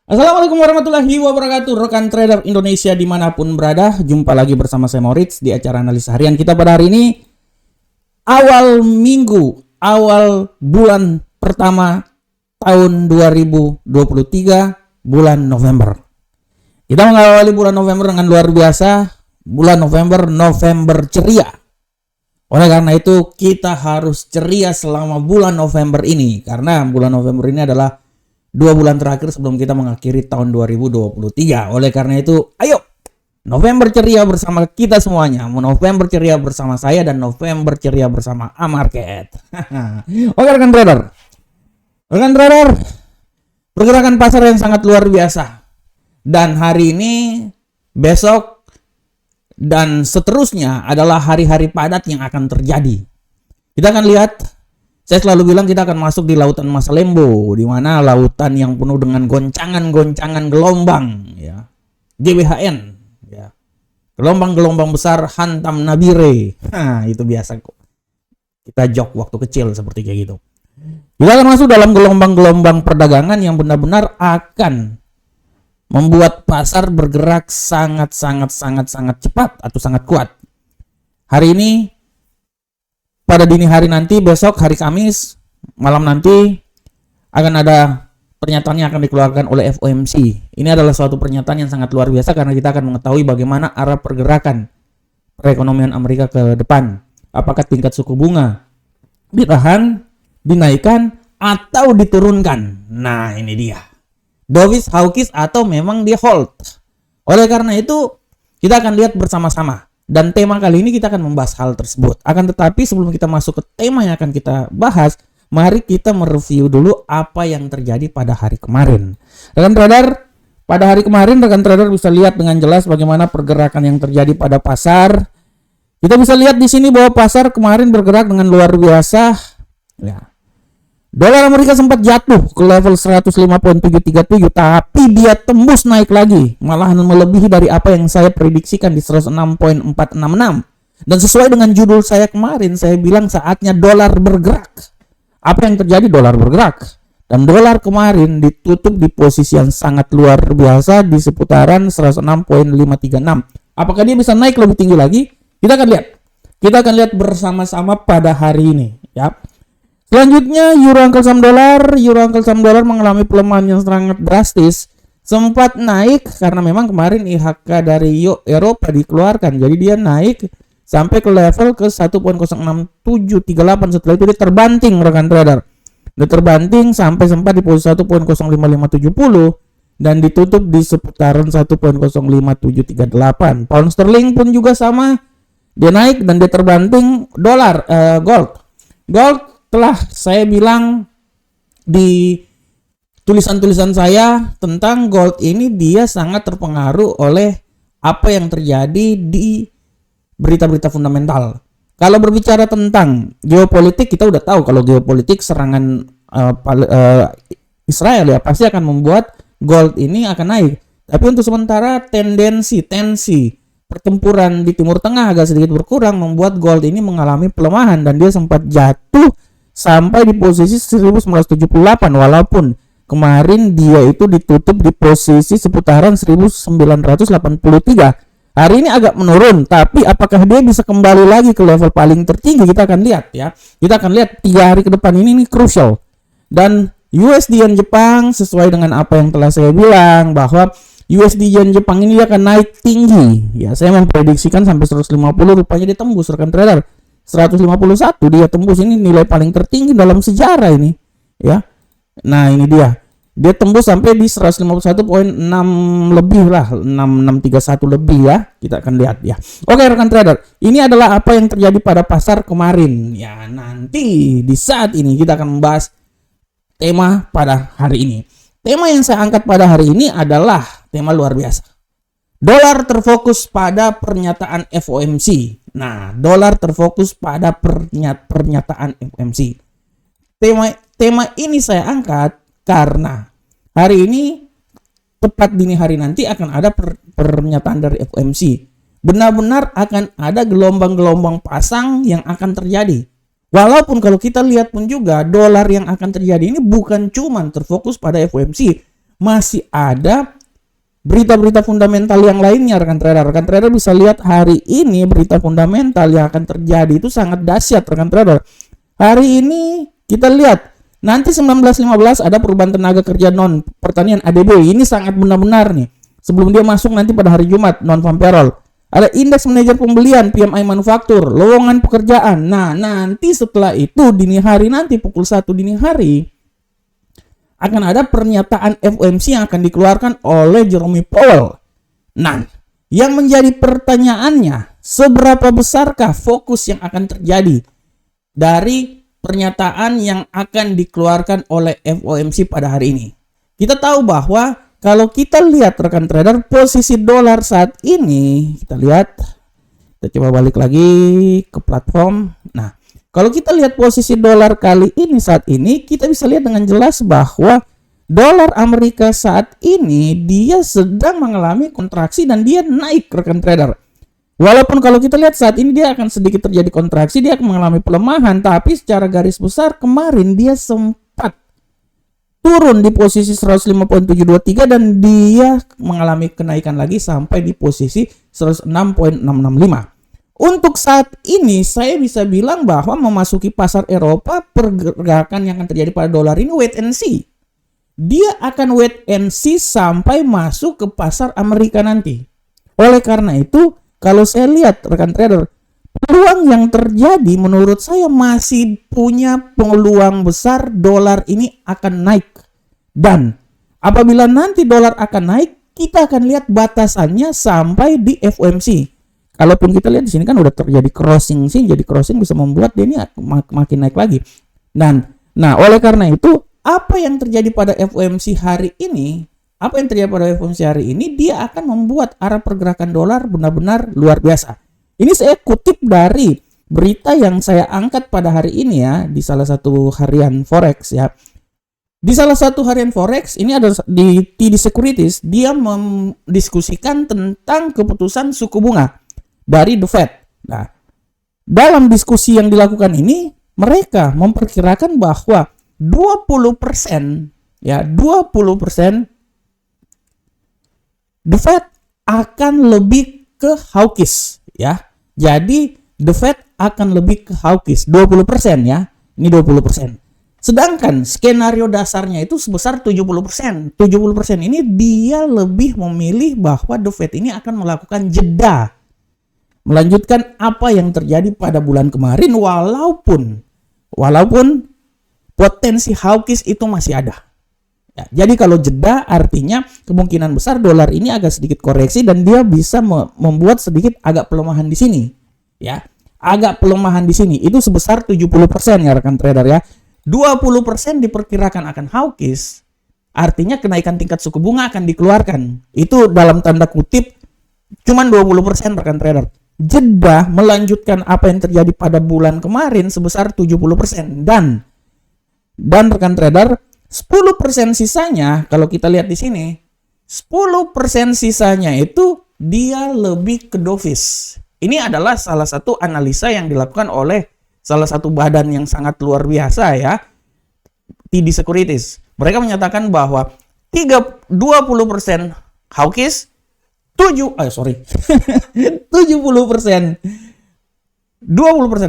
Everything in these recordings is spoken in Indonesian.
Assalamualaikum warahmatullahi wabarakatuh, rekan trader Indonesia dimanapun berada. Jumpa lagi bersama saya Moritz di acara analisa harian kita pada hari ini. Awal minggu, awal bulan pertama tahun 2023, bulan November. Kita mengawali bulan November dengan luar biasa. Bulan November ceria. Oleh karena itu kita harus ceria selama bulan November ini. Karena bulan November ini adalah 2 bulan terakhir sebelum kita mengakhiri tahun 2023. Oleh karena itu, ayo November ceria bersama kita semuanya. November ceria bersama saya dan November ceria bersama A-Market. Oke rekan trader. Pergerakan pasar yang sangat luar biasa. Dan hari ini, besok, dan seterusnya adalah hari-hari padat yang akan terjadi. Kita akan lihat. Saya selalu bilang kita akan masuk di lautan Masalembo, di mana lautan yang penuh dengan goncangan-goncangan gelombang, ya. GBHN, ya. Gelombang-gelombang besar hantam nabire. Itu biasa kok. Kita jok waktu kecil seperti kayak gitu. Kita akan masuk dalam gelombang-gelombang perdagangan yang benar-benar akan membuat pasar bergerak sangat cepat atau sangat kuat. Hari ini, pada dini hari nanti, besok hari Kamis, malam nanti akan ada pernyataan yang akan dikeluarkan oleh FOMC. Ini adalah suatu pernyataan yang sangat luar biasa karena kita akan mengetahui bagaimana arah pergerakan perekonomian Amerika ke depan. Apakah tingkat suku bunga ditahan, dinaikkan, atau diturunkan? Nah, ini dia. Dovish, hawkish, atau memang di hold. Oleh karena itu, kita akan lihat bersama-sama. Dan tema kali ini kita akan membahas hal tersebut. Akan tetapi sebelum kita masuk ke tema yang akan kita bahas, mari kita mereview dulu apa yang terjadi pada hari kemarin. Rekan trader, pada hari kemarin rekan trader bisa lihat dengan jelas bagaimana pergerakan yang terjadi pada pasar. Kita bisa lihat di sini bahwa pasar kemarin bergerak dengan luar biasa. Ya. Dolar Amerika sempat jatuh ke level 105.737, tapi dia tembus naik lagi, malahan melebihi dari apa yang saya prediksikan di 106.466. Dan sesuai dengan judul saya kemarin, saya bilang saatnya dolar bergerak. Apa yang terjadi? Dolar bergerak. Dan dolar kemarin ditutup di posisi yang sangat luar biasa di seputaran 106.536. Apakah dia bisa naik lebih tinggi lagi? Kita akan lihat. Kita akan lihat bersama-sama pada hari ini, ya. Selanjutnya euro angkel saham dolar mengalami pelemahan yang sangat drastis. Sempat naik karena memang kemarin IHK dari Eropa dikeluarkan. Jadi dia naik sampai ke level ke 1.06738. Setelah itu dia terbanting rekan trader. Dia terbanting sampai sempat di posisi 1.05570 dan ditutup di seputaran 1.05738. Pound sterling pun juga sama. Dia naik dan dia terbanting. Gold telah saya bilang di tulisan-tulisan saya tentang gold ini, dia sangat terpengaruh oleh apa yang terjadi di berita-berita fundamental. Kalau berbicara tentang geopolitik, kita udah tahu kalau geopolitik serangan Israel ya pasti akan membuat gold ini akan naik. Tapi untuk sementara tensi pertempuran di Timur Tengah agak sedikit berkurang, membuat gold ini mengalami pelemahan dan dia sempat jatuh sampai di posisi 1978, walaupun kemarin dia itu ditutup di posisi seputaran 1983. Hari ini agak menurun, tapi apakah dia bisa kembali lagi ke level paling tertinggi? Kita akan lihat ya. Kita akan lihat 3 hari ke depan ini crucial. Dan USD Yen Jepang sesuai dengan apa yang telah saya bilang bahwa USD Yen Jepang ini akan naik tinggi. Ya, saya memprediksikan sampai 150, rupanya dia tembus rekan trader. 151 dia tembus, ini nilai paling tertinggi dalam sejarah ini ya. Nah ini dia tembus sampai di 151.6 lebih lah, 6631 lebih ya. Kita akan lihat ya. Oke rekan trader, ini adalah apa yang terjadi pada pasar kemarin ya. Nanti di saat ini kita akan membahas tema pada hari ini. Tema yang saya angkat pada hari ini adalah tema luar biasa. Dolar terfokus pada pernyataan FOMC. Nah, dolar terfokus pada pernyataan FOMC. Tema ini saya angkat karena hari ini tepat dini hari nanti akan ada pernyataan dari FOMC. Benar-benar akan ada gelombang-gelombang pasang yang akan terjadi. Walaupun kalau kita lihat pun juga dolar yang akan terjadi ini bukan cuma terfokus pada FOMC, masih ada berita-berita fundamental yang lainnya, rekan trader. Rekan trader bisa lihat hari ini berita fundamental yang akan terjadi itu sangat dahsyat, rekan trader. Hari ini kita lihat nanti 19.15 ada perubahan tenaga kerja non pertanian ADB. Ini sangat benar-benar nih. Sebelum dia masuk nanti pada hari Jumat non farm payroll. Ada indeks manajer pembelian, PMI manufaktur, lowongan pekerjaan. Nah, nanti setelah itu dini hari nanti pukul 1 dini hari akan ada pernyataan FOMC yang akan dikeluarkan oleh Jerome Powell. Nah, yang menjadi pertanyaannya, seberapa besarkah fokus yang akan terjadi dari pernyataan yang akan dikeluarkan oleh FOMC pada hari ini? Kita tahu bahwa kalau kita lihat rekan trader, posisi dolar saat ini, kita lihat, kita coba balik lagi ke platform. Nah, kalau kita lihat posisi dolar kali ini saat ini, kita bisa lihat dengan jelas bahwa dolar Amerika saat ini dia sedang mengalami kontraksi dan dia naik, rekan trader. Walaupun kalau kita lihat saat ini dia akan sedikit terjadi kontraksi, dia akan mengalami pelemahan, tapi secara garis besar kemarin dia sempat turun di posisi 105.723 dan dia mengalami kenaikan lagi sampai di posisi 106.665. Untuk saat ini saya bisa bilang bahwa memasuki pasar Eropa, pergerakan yang akan terjadi pada dolar ini wait and see. Dia akan wait and see sampai masuk ke pasar Amerika nanti. Oleh karena itu, kalau saya lihat rekan trader, peluang yang terjadi menurut saya masih punya peluang besar dolar ini akan naik. Dan apabila nanti dolar akan naik, kita akan lihat batasannya sampai di FOMC. Kalaupun kita lihat di sini kan udah terjadi crossing sih, jadi crossing bisa membuat dia ini makin naik lagi. Dan nah, oleh karena itu, apa yang terjadi pada FOMC hari ini, dia akan membuat arah pergerakan dolar benar-benar luar biasa. Ini saya kutip dari berita yang saya angkat pada hari ini ya, di salah satu harian forex ya. Di salah satu harian forex, ini ada di TD Securities, dia mendiskusikan tentang keputusan suku bunga dari The Fed. Nah, dalam diskusi yang dilakukan ini, mereka memperkirakan bahwa 20% The Fed akan lebih ke hawkish ya. Jadi The Fed akan lebih ke hawkish 20% ya. Ini 20%. Sedangkan skenario dasarnya itu sebesar 70%. 70% ini dia lebih memilih bahwa The Fed ini akan melakukan jeda, melanjutkan apa yang terjadi pada bulan kemarin walaupun potensi hawkish itu masih ada. Ya, jadi kalau jeda artinya kemungkinan besar dolar ini agak sedikit koreksi dan dia bisa membuat sedikit agak pelemahan di sini. Ya, agak pelemahan di sini itu sebesar 70% ya rekan trader ya. 20% diperkirakan akan hawkish, artinya kenaikan tingkat suku bunga akan dikeluarkan. Itu dalam tanda kutip cuman 20% rekan trader. Jeda melanjutkan apa yang terjadi pada bulan kemarin sebesar 70%. Dan rekan trader, 10% sisanya kalau kita lihat di sini, 10% sisanya itu dia lebih ke dovish. Ini adalah salah satu analisa yang dilakukan oleh salah satu badan yang sangat luar biasa ya, TD Securities. Mereka menyatakan bahwa 20% hawkish, 20%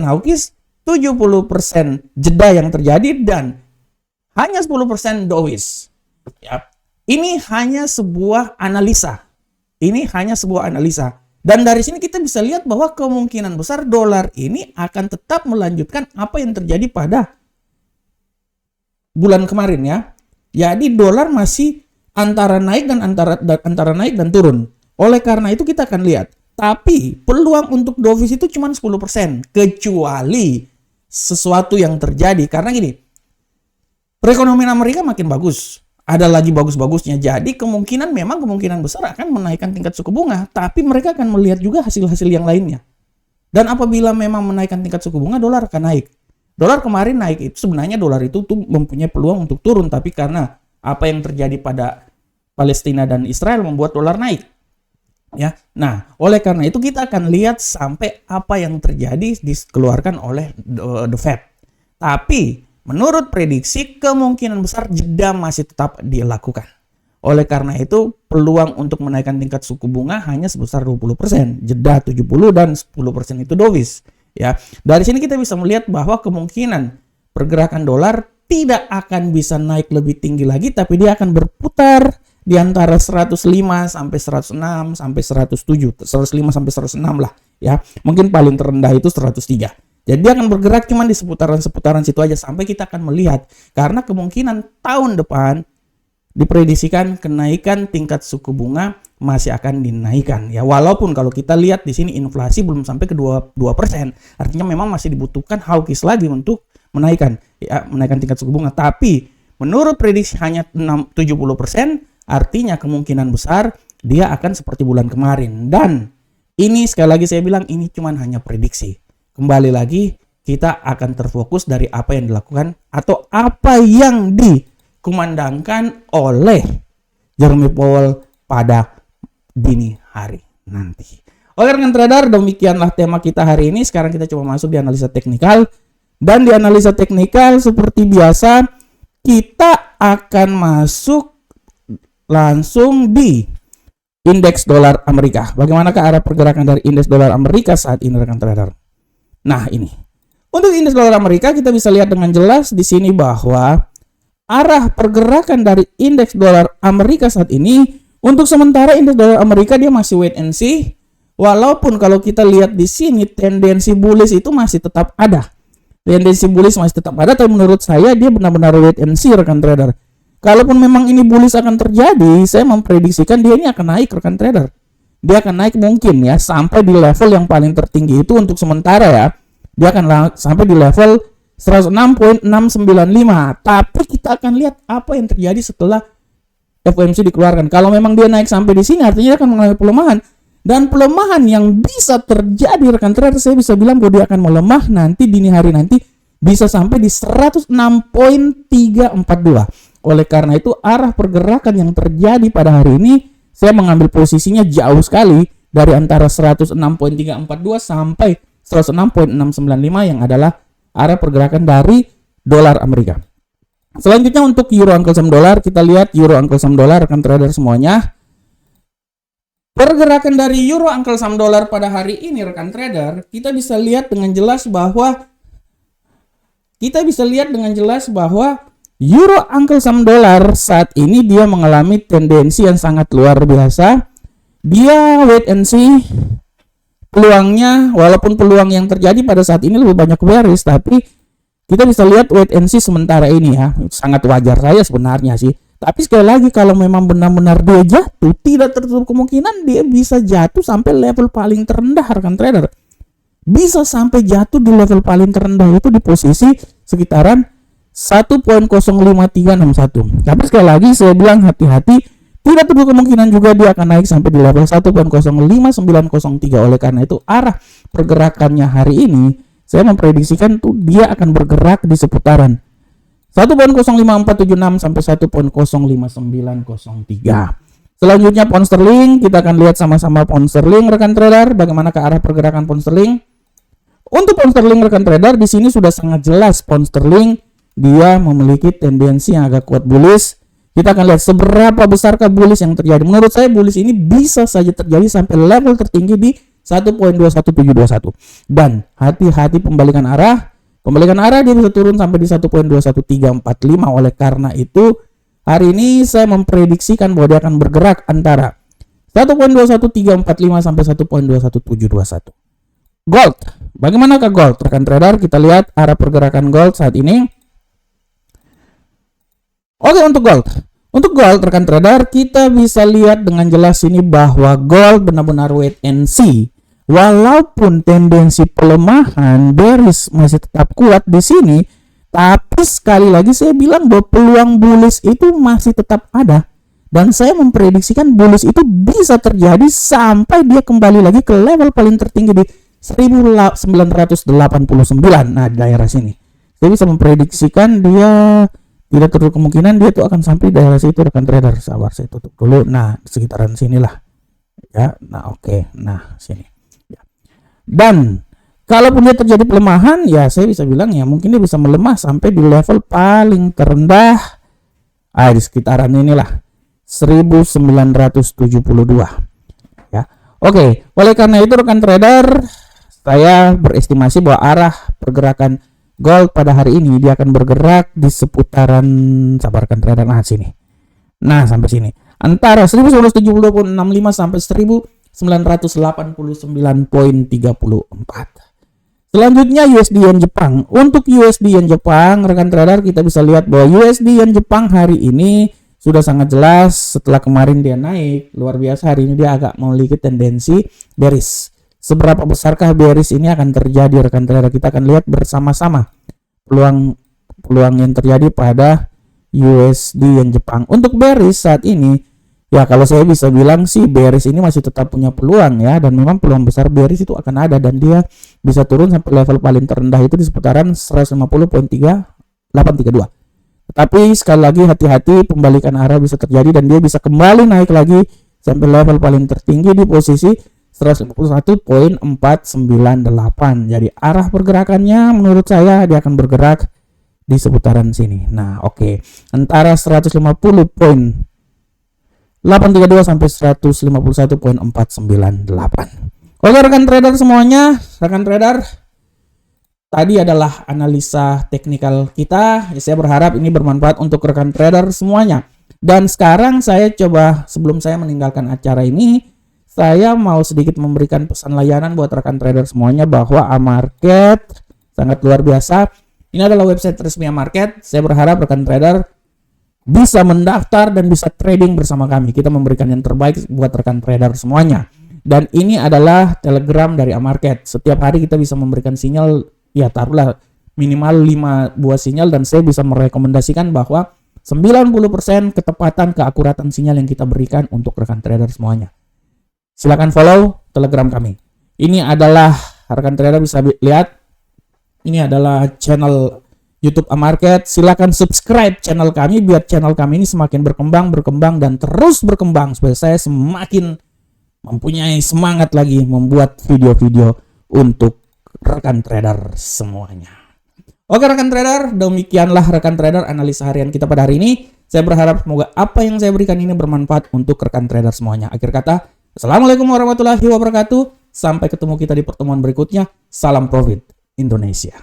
hawkish, 70% jeda yang terjadi dan hanya 10% dovish. Ya. Ini hanya sebuah analisa. Dan dari sini kita bisa lihat bahwa kemungkinan besar dolar ini akan tetap melanjutkan apa yang terjadi pada bulan kemarin ya. Jadi dolar masih antara naik dan turun. Oleh karena itu kita akan lihat. Tapi peluang untuk dovish itu cuma 10%. Kecuali sesuatu yang terjadi. Karena gini, perekonomian Amerika makin bagus. Ada lagi bagus-bagusnya. Jadi kemungkinan besar akan menaikkan tingkat suku bunga. Tapi mereka akan melihat juga hasil-hasil yang lainnya. Dan apabila memang menaikkan tingkat suku bunga, dolar akan naik. Dolar kemarin naik itu sebenarnya dolar itu tuh mempunyai peluang untuk turun. Tapi karena apa yang terjadi pada Palestina dan Israel membuat dolar naik. Ya, nah, oleh karena itu kita akan lihat sampai apa yang terjadi dikeluarkan oleh The Fed. Tapi menurut prediksi kemungkinan besar jeda masih tetap dilakukan. Oleh karena itu, peluang untuk menaikkan tingkat suku bunga hanya sebesar 20%, jeda 70 dan 10% itu dovish. Ya, dari sini kita bisa melihat bahwa kemungkinan pergerakan dolar tidak akan bisa naik lebih tinggi lagi, tapi dia akan berputar di antara 105 sampai 106 sampai 107, 105 sampai 106 lah ya. Mungkin paling terendah itu 103. Jadi dia akan bergerak cuma di seputaran-seputaran situ aja sampai kita akan melihat, karena kemungkinan tahun depan diprediksikan kenaikan tingkat suku bunga masih akan dinaikkan ya. Walaupun kalau kita lihat di sini inflasi belum sampai ke 2%, artinya memang masih dibutuhkan hawkish lagi untuk menaikkan tingkat suku bunga. Tapi menurut prediksi hanya 70%, artinya kemungkinan besar dia akan seperti bulan kemarin. Dan ini sekali lagi saya bilang ini cuma hanya prediksi. Kembali lagi kita akan terfokus dari apa yang dilakukan atau apa yang dikumandangkan oleh Jerome Powell pada dini hari nanti. Oke rekan trader, demikianlah tema kita hari ini. Sekarang kita coba masuk di analisa teknikal. Dan di analisa teknikal seperti biasa kita akan masuk langsung di indeks dolar Amerika. Bagaimanakah arah pergerakan dari indeks dolar Amerika saat ini rekan trader? Nah, ini. Untuk indeks dolar Amerika kita bisa lihat dengan jelas di sini bahwa arah pergerakan dari indeks dolar Amerika saat ini, untuk sementara indeks dolar Amerika dia masih wait and see. Walaupun kalau kita lihat di sini tendensi bullish itu masih tetap ada. Tendensi bullish masih tetap ada, tapi menurut saya dia benar-benar wait and see rekan trader. Kalaupun memang ini bullish akan terjadi, saya memprediksikan dia ini akan naik rekan trader. Dia akan naik mungkin ya sampai di level yang paling tertinggi itu untuk sementara ya. Dia akan sampai di level 106.695. Tapi kita akan lihat apa yang terjadi setelah FOMC dikeluarkan. Kalau memang dia naik sampai di sini artinya dia akan mengalami pelemahan. Dan pelemahan yang bisa terjadi rekan trader, saya bisa bilang bahwa dia akan melemah nanti dini hari nanti bisa sampai di 106.342. Oleh karena itu arah pergerakan yang terjadi pada hari ini saya mengambil posisinya jauh sekali dari antara 106.342 sampai 106.695 yang adalah arah pergerakan dari dolar Amerika. Selanjutnya untuk euro Uncle Sam dolar, kita lihat euro Uncle Sam dolar rekan trader semuanya. Pergerakan dari euro Uncle Sam dolar pada hari ini rekan trader, kita bisa lihat dengan jelas bahwa euro Uncle Sam dolar saat ini dia mengalami tendensi yang sangat luar biasa. Dia wait and see peluangnya, walaupun peluang yang terjadi pada saat ini lebih banyak bearish, tapi kita bisa lihat wait and see sementara ini ya. Sangat wajar saya sebenarnya sih. Tapi sekali lagi kalau memang benar-benar dia jatuh, tidak tertutup kemungkinan dia bisa jatuh sampai level paling terendah rekan trader. Bisa sampai jatuh di level paling terendah itu di posisi sekitaran 1.05361. Tapi sekali lagi saya bilang hati-hati, tidak terlalu kemungkinan juga dia akan naik sampai di level 1.05903. Oleh karena itu arah pergerakannya hari ini saya memprediksikan tuh dia akan bergerak di seputaran 1.05476 sampai 1.05903. Selanjutnya pound sterling, kita akan lihat sama-sama pound sterling rekan trader, bagaimana ke arah pergerakan pound sterling. Untuk pound sterling rekan trader di sini sudah sangat jelas pound sterling dia memiliki tendensi yang agak kuat bullish. Kita akan lihat seberapa besarkah bullish yang terjadi. Menurut saya bullish ini bisa saja terjadi sampai level tertinggi di 1.21721. Dan hati-hati pembalikan arah. Pembalikan arah dia bisa turun sampai di 1.21345. Oleh karena itu hari ini saya memprediksikan bahwa dia akan bergerak antara 1.21345 sampai 1.21721. Gold. Bagaimanakah gold rekan trader? Kita lihat arah pergerakan gold saat ini. Oke, untuk gold. Untuk gold rekan trader, kita bisa lihat dengan jelas ini bahwa gold benar-benar wait and see. Walaupun tendensi pelemahan bearish masih tetap kuat di sini, tapi sekali lagi saya bilang bahwa peluang bullish itu masih tetap ada. Dan saya memprediksikan bullish itu bisa terjadi sampai dia kembali lagi ke level paling tertinggi di 1989. Nah, di daerah sini. Saya bisa memprediksikan dia tidak terlalu kemungkinan dia tuh akan sampai daerah situ rekan trader. Sabar, saya tutup dulu. Nah, sekitaran sinilah. Ya, nah oke. Nah, sini. Ya. Dan kalaupun dia terjadi pelemahan, ya saya bisa bilang ya mungkin dia bisa melemah sampai di level paling terendah. Di sekitaran inilah. 1972 ya. Oke, oleh karena itu rekan trader, saya berestimasi bahwa arah pergerakan gold pada hari ini dia akan bergerak di seputaran, sabarkan trader, nah sini. Nah, sampai sini. Antara 1970.65 sampai 1989.34. Selanjutnya USD Yen Jepang. Untuk USD Yen Jepang, rekan trader, kita bisa lihat bahwa USD Yen Jepang hari ini sudah sangat jelas setelah kemarin dia naik luar biasa, hari ini dia agak memiliki tendensi bearish. Seberapa besarkah bearish ini akan terjadi, rekan trader? Kita akan lihat bersama-sama peluang yang terjadi pada USD Yen Jepang. Untuk bearish saat ini, ya kalau saya bisa bilang sih bearish ini masih tetap punya peluang ya, dan memang peluang besar bearish itu akan ada, dan dia bisa turun sampai level paling terendah itu di seputaran 150.832. Tetapi sekali lagi hati-hati, pembalikan arah bisa terjadi dan dia bisa kembali naik lagi sampai level paling tertinggi di posisi 151.498. Jadi arah pergerakannya menurut saya dia akan bergerak di seputaran sini. Nah, oke. Antara 150.832 sampai 151.498. Oke rekan trader semuanya, rekan trader, tadi adalah analisa teknikal kita. Saya berharap ini bermanfaat untuk rekan trader semuanya. Dan sekarang saya coba, sebelum saya meninggalkan acara ini, saya mau sedikit memberikan pesan layanan buat rekan trader semuanya bahwa Amarket sangat luar biasa. Ini adalah website resmi Amarket. Saya berharap rekan trader bisa mendaftar dan bisa trading bersama kami. Kita memberikan yang terbaik buat rekan trader semuanya. Dan ini adalah Telegram dari Amarket. Setiap hari kita bisa memberikan sinyal, ya taruhlah minimal 5 buah sinyal, dan saya bisa merekomendasikan bahwa 90% ketepatan keakuratan sinyal yang kita berikan untuk rekan trader semuanya. Silakan follow Telegram kami. Ini adalah, rekan trader bisa lihat, ini adalah channel YouTube Amarket. Silakan subscribe channel kami biar channel kami ini semakin berkembang dan terus berkembang, supaya saya semakin mempunyai semangat lagi membuat video-video untuk rekan trader semuanya. Oke rekan trader, demikianlah rekan trader analisa harian kita pada hari ini. Saya berharap semoga apa yang saya berikan ini bermanfaat untuk rekan trader semuanya. Akhir kata, assalamualaikum warahmatullahi wabarakatuh. Sampai ketemu kita di pertemuan berikutnya. Salam profit Indonesia.